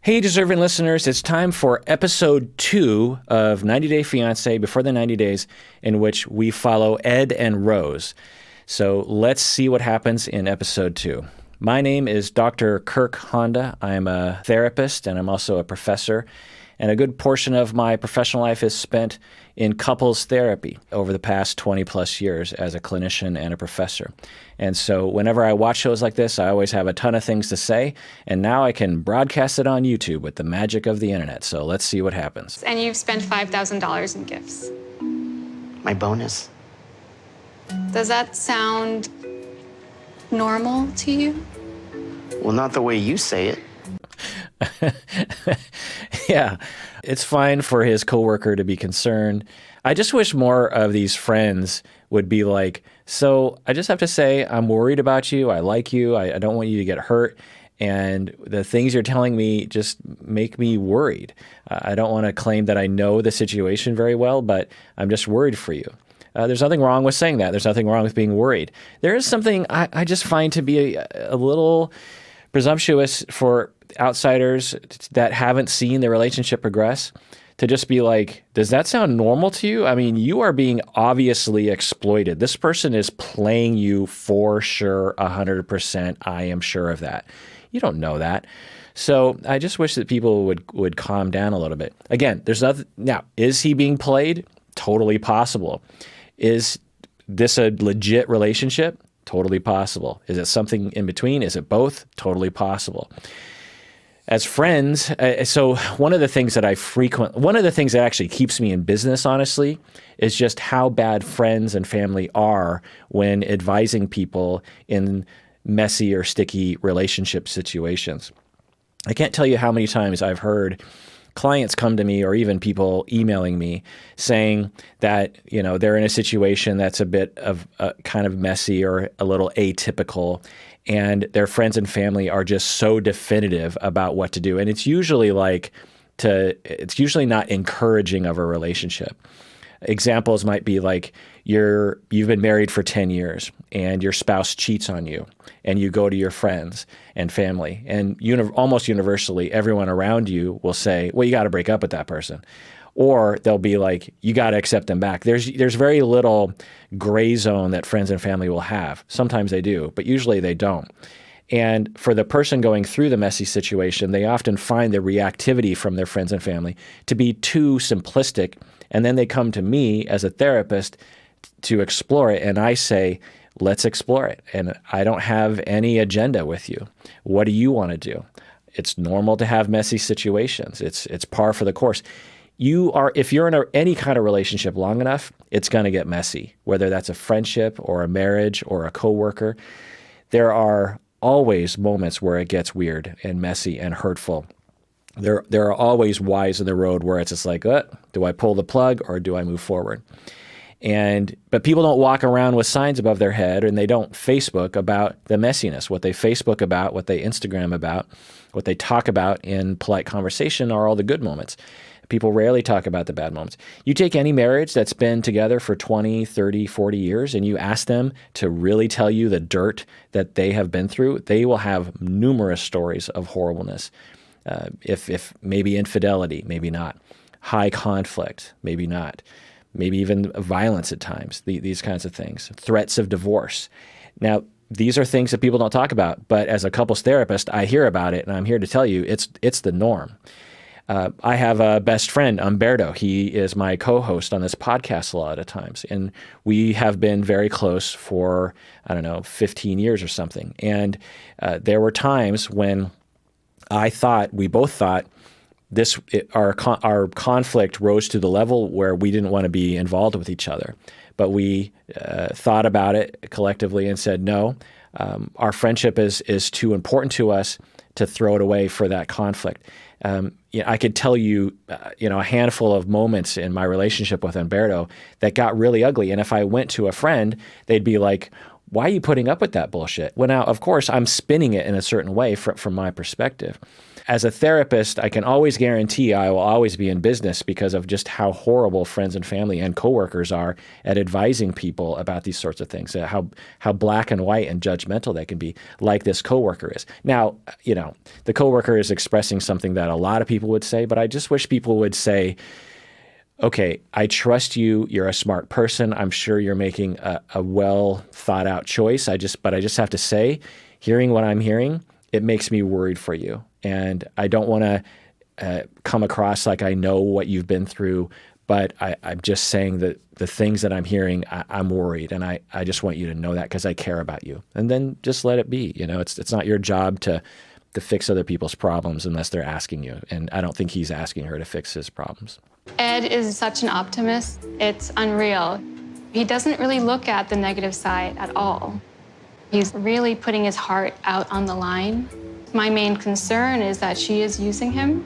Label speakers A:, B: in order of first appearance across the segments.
A: Hey, deserving listeners, it's time for episode 2 of 90 Day Fiancé, Before the 90 Days, in which we follow Ed and Rose. So let's see what happens in episode 2. My name is Dr. Kirk Honda. I'm a therapist and I'm also a professor. And a good portion of my professional life is spent in couples therapy over the past 20 plus years as a clinician and a professor. And so whenever I watch shows like this, I always have a ton of things to say. And now I can broadcast it on YouTube with the magic of the internet. So let's see what happens.
B: And you've spent $5,000 in gifts.
C: My bonus.
B: Does that sound normal to you?
C: Well, not the way you say it.
A: Yeah, it's fine for his coworker to be concerned. I just wish more of these friends would be like, so I just have to say, I'm worried about you. I like you. I don't want you to get hurt. And the things you're telling me just make me worried. I don't want to claim that I know the situation very well, but I'm just worried for you. There's nothing wrong with saying that. There's nothing wrong with being worried. There is something I just find to be a little presumptuous for outsiders that haven't seen the relationship progress to just be like, does that sound normal to you? I mean, you are being obviously exploited. This person is playing you for sure, 100%. I am sure of that. You don't know that. So I just wish that people would calm down a little bit. Again, there's nothing. Now, is he being played? Totally possible. Is this a legit relationship? Totally possible. Is it something in between? Is it both? Totally possible. As friends, so one of the things that actually keeps me in business, honestly, is just how bad friends and family are when advising people in messy or sticky relationship situations. I can't tell you how many times I've heard clients come to me or even people emailing me saying that, you know, they're in a situation that's a bit of kind of messy or a little atypical, and their friends and family are just so definitive about what to do. And it's usually it's usually not encouraging of a relationship. Examples might be like you've been married for 10 years and your spouse cheats on you, and you go to your friends and family, and almost universally everyone around you will say, well, you got to break up with that person. Or they'll be like, you got to accept them back. There's very little gray zone that friends and family will have. Sometimes they do, but usually they don't. And for the person going through the messy situation, they often find the reactivity from their friends and family to be too simplistic. And then they come to me as a therapist to explore it. And I say, let's explore it. And I don't have any agenda with you. What do you want to do? It's normal to have messy situations. It's par for the course. If you're in any kind of relationship long enough, it's going to get messy, whether that's a friendship or a marriage or a coworker. There are always moments where it gets weird and messy and hurtful. There are always Ys in the road where it's just like, do I pull the plug or do I move forward? But people don't walk around with signs above their head, and they don't Facebook about the messiness. What they Facebook about, what they Instagram about, what they talk about in polite conversation are all the good moments. People rarely talk about the bad moments. You take any marriage that's been together for 20, 30, 40 years, and you ask them to really tell you the dirt that they have been through, they will have numerous stories of horribleness. If maybe infidelity, maybe not. High conflict, maybe not. Maybe even violence at times, these kinds of things. Threats of divorce. Now, these are things that people don't talk about, but as a couples therapist, I hear about it, and I'm here to tell you it's the norm. I have a best friend, Umberto. He is my co-host on this podcast a lot of times, and we have been very close for, 15 years or something. And there were times when we both thought our conflict rose to the level where we didn't want to be involved with each other. But we thought about it collectively and said, no, our friendship is too important to us to throw it away for that conflict. I could tell you, a handful of moments in my relationship with Umberto that got really ugly. And if I went to a friend, they'd be like, why are you putting up with that bullshit? Well, now, of course, I'm spinning it in a certain way from my perspective. As a therapist, I can always guarantee I will always be in business because of just how horrible friends and family and coworkers are at advising people about these sorts of things, how black and white and judgmental they can be, like this coworker is. Now, the coworker is expressing something that a lot of people would say, but I just wish people would say, okay, I trust you. You're a smart person. I'm sure you're making a well thought out choice. But I just have to say, hearing what I'm hearing, it makes me worried for you. And I don't want to come across like I know what you've been through, but I'm just saying that the things that I'm hearing, I'm worried. And I just want you to know that because I care about you. And then just let it be. It's not your job to fix other people's problems unless they're asking you. And I don't think he's asking her to fix his problems.
B: Ed is such an optimist. It's unreal. He doesn't really look at the negative side at all. He's really putting his heart out on the line. My main concern is that she is using him.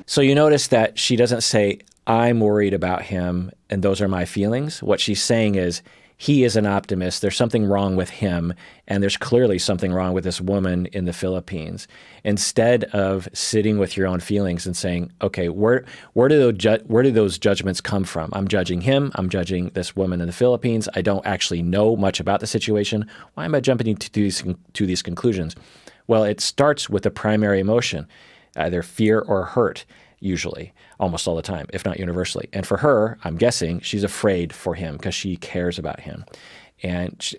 A: So you notice that she doesn't say, I'm worried about him and those are my feelings. What she's saying is, he is an optimist. There's something wrong with him, and there's clearly something wrong with this woman in the Philippines. Instead of sitting with your own feelings and saying, okay, where do those judgments come from? I'm judging him. I'm judging this woman in the Philippines. I don't actually know much about the situation. Why am I jumping to these conclusions? Well, it starts with the primary emotion, either fear or hurt, usually, almost all the time, if not universally. And for her, I'm guessing she's afraid for him because she cares about him. And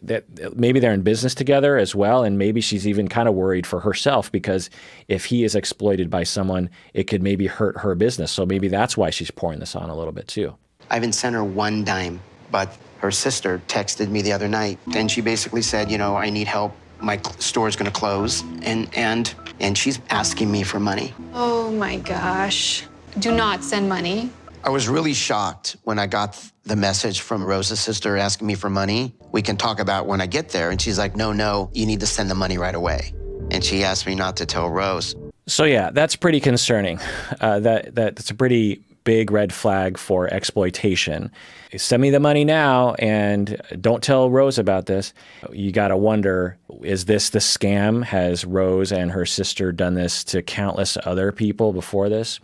A: maybe they're in business together as well, and maybe she's even kind of worried for herself because if he is exploited by someone, it could maybe hurt her business. So maybe that's why she's pouring this on a little bit too.
C: I haven't sent her one dime, but her sister texted me the other night, and she basically said, I need help. My store's gonna close, and she's asking me for money.
B: Oh my gosh. Do not send money.
C: I was really shocked when I got the message from Rose's sister asking me for money. We can talk about when I get there. And she's like, no, you need to send the money right away. And she asked me not to tell Rose.
A: So yeah, that's pretty concerning. That's a pretty big red flag for exploitation. Send me the money now and don't tell Rose about this. You got to wonder, is this the scam? Has Rose and her sister done this to countless other people before this?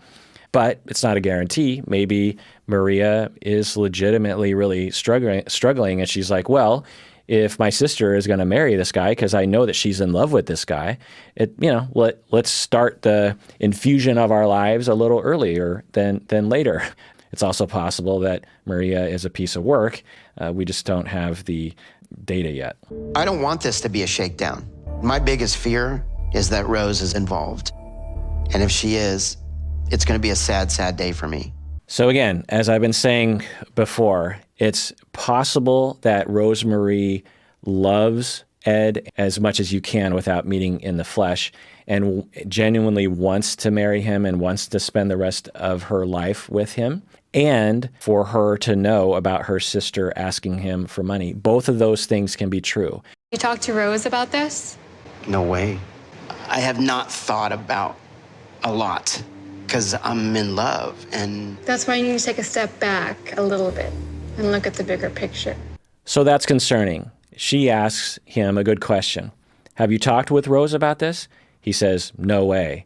A: But it's not a guarantee. Maybe Maria is legitimately really struggling and she's like, well, if my sister is going to marry this guy because I know that she's in love with this guy, let's start the infusion of our lives a little earlier than later. It's also possible that Maria is a piece of work. We just don't have the data yet.
C: I don't want this to be a shakedown. My biggest fear is that Rose is involved. And if she is, it's going to be a sad, sad day for me.
A: So again, as I've been saying before, it's possible that Rosemarie loves Ed as much as you can without meeting in the flesh and genuinely wants to marry him and wants to spend the rest of her life with him, and for her to know about her sister asking him for money. Both of those things can be true.
B: You talked to Rose about this?
C: No way. I have not thought about a lot because I'm in love, and
B: That's why you need to take a step back a little bit and look at the bigger picture.
A: So that's concerning. She asks him a good question. Have you talked with Rose about this? He says, no way.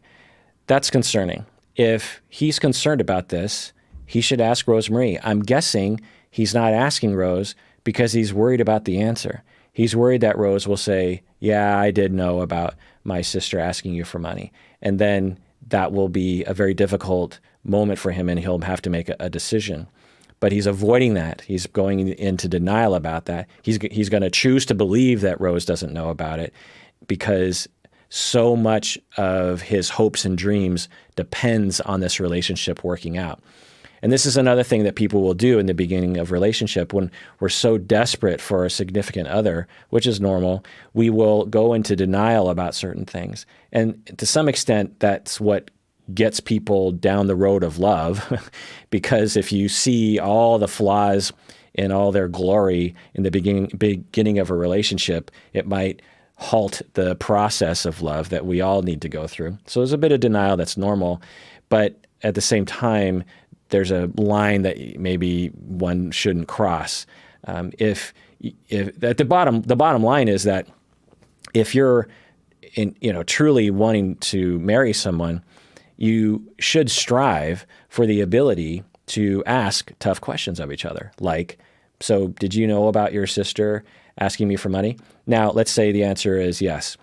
A: That's concerning. If he's concerned about this, he should ask Rosemarie. I'm guessing he's not asking Rose because he's worried about the answer. He's worried that Rose will say, yeah, I did know about my sister asking you for money. And then that will be a very difficult moment for him and he'll have to make a decision. But he's avoiding that. He's going into denial about that. He's going to choose to believe that Rose doesn't know about it because so much of his hopes and dreams depends on this relationship working out. And this is another thing that people will do in the beginning of relationship when we're so desperate for a significant other, which is normal, we will go into denial about certain things. And to some extent, that's what gets people down the road of love because if you see all the flaws in all their glory in the beginning of a relationship, it might halt the process of love that we all need to go through. So there's a bit of denial that's normal, but at the same time, there's a line that maybe one shouldn't cross. If the bottom line is that if you're truly wanting to marry someone, you should strive for the ability to ask tough questions of each other. Like, so did you know about your sister asking me for money? Now, let's say the answer is yes.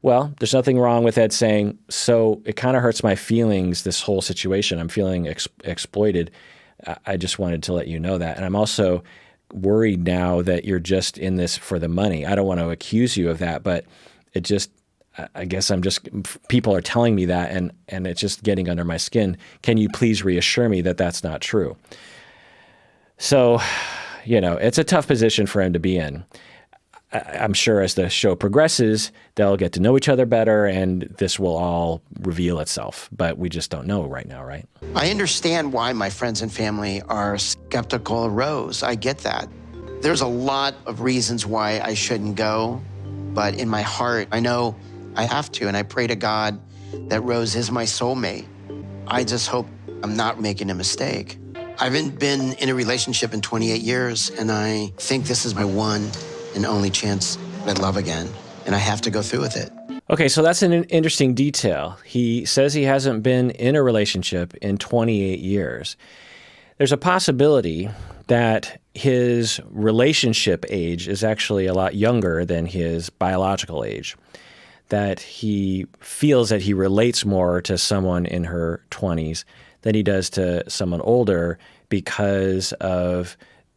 A: Well, there's nothing wrong with Ed saying, so it kind of hurts my feelings, this whole situation. I'm feeling exploited. I just wanted to let you know that. And I'm also worried now that you're just in this for the money. I don't want to accuse you of that, but I guess people are telling me that, and it's just getting under my skin. Can you please reassure me that that's not true? So, it's a tough position for him to be in. I'm sure as the show progresses, they'll get to know each other better, and this will all reveal itself. But we just don't know right now, right?
C: I understand why my friends and family are skeptical of Rose. I get that. There's a lot of reasons why I shouldn't go, but in my heart, I know I have to, and I pray to God that Rose is my soulmate. I just hope I'm not making a mistake. I haven't been in a relationship in 28 years, and I think this is my one and only chance at love again, and I have to go through with it.
A: Okay, so that's an interesting detail. He says he hasn't been in a relationship in 28 years. There's a possibility that his relationship age is actually a lot younger than his biological age, that he feels that he relates more to someone in her 20s than he does to someone older because of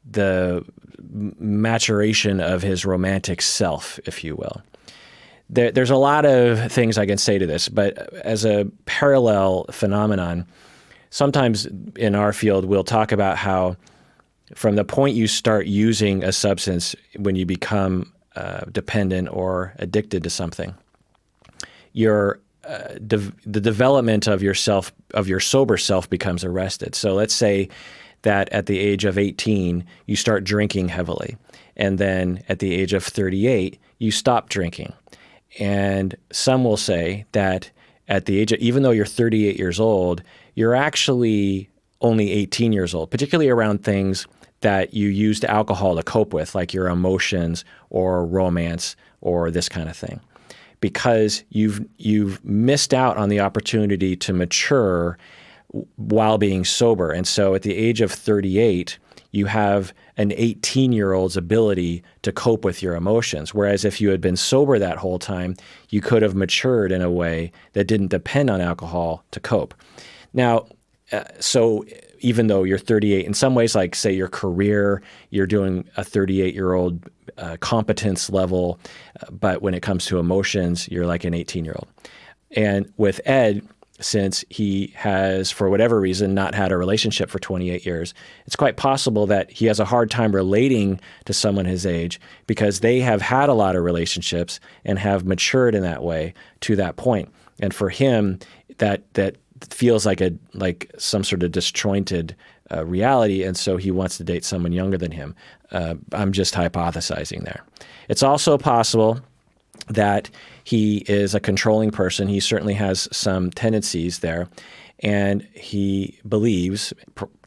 A: the maturation of his romantic self, if you will. There's a lot of things I can say to this, but as a parallel phenomenon, sometimes in our field, we'll talk about how from the point you start using a substance, when you become dependent or addicted to something, the development of yourself, of your sober self, becomes arrested. So let's say that at the age of 18, you start drinking heavily. And then at the age of 38, you stop drinking. And some will say that at the age of, even though you're 38 years old, you're actually only 18 years old, particularly around things that you used alcohol to cope with, like your emotions or romance or this kind of thing. Because you've missed out on the opportunity to mature while being sober. And so at the age of 38, you have an 18-year-old's ability to cope with your emotions. Whereas if you had been sober that whole time, you could have matured in a way that didn't depend on alcohol to cope. Now, so even though you're 38, in some ways, like say your career, you're doing a 38-year-old competence level, but when it comes to emotions, you're like an 18-year-old. And with Ed, since he has, for whatever reason, not had a relationship for 28 years, it's quite possible that he has a hard time relating to someone his age because they have had a lot of relationships and have matured in that way to that point. And for him, that feels like some sort of disjointed reality, and so he wants to date someone younger than him. I'm just hypothesizing there. It's also possible that he is a controlling person. He certainly has some tendencies there, and he believes,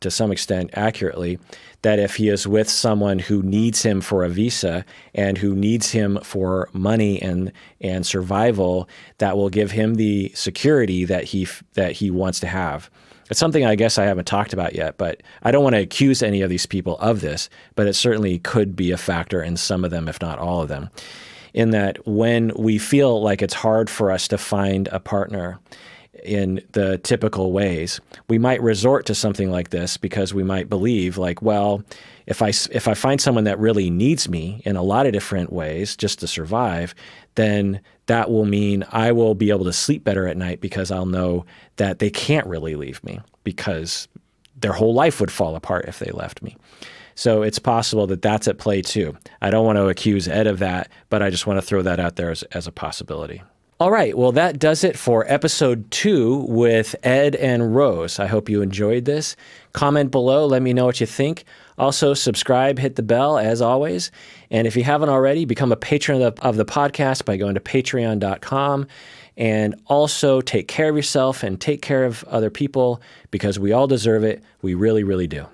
A: to some extent accurately, that if he is with someone who needs him for a visa and who needs him for money and survival, that will give him the security that he wants to have. It's something I guess I haven't talked about yet, but I don't want to accuse any of these people of this, but it certainly could be a factor in some of them, if not all of them, in that when we feel like it's hard for us to find a partner in the typical ways, we might resort to something like this because we might believe like, well, if I find someone that really needs me in a lot of different ways just to survive, then that will mean I will be able to sleep better at night because I'll know that they can't really leave me because their whole life would fall apart if they left me. So it's possible that that's at play too. I don't want to accuse Ed of that, but I just want to throw that out there as a possibility. All right, well, that does it for episode 2 with Ed and Rose. I hope you enjoyed this. Comment below, let me know what you think. Also, subscribe, hit the bell, as always. And if you haven't already, become a patron of the podcast by going to patreon.com. And also take care of yourself and take care of other people because we all deserve it. We really, really do.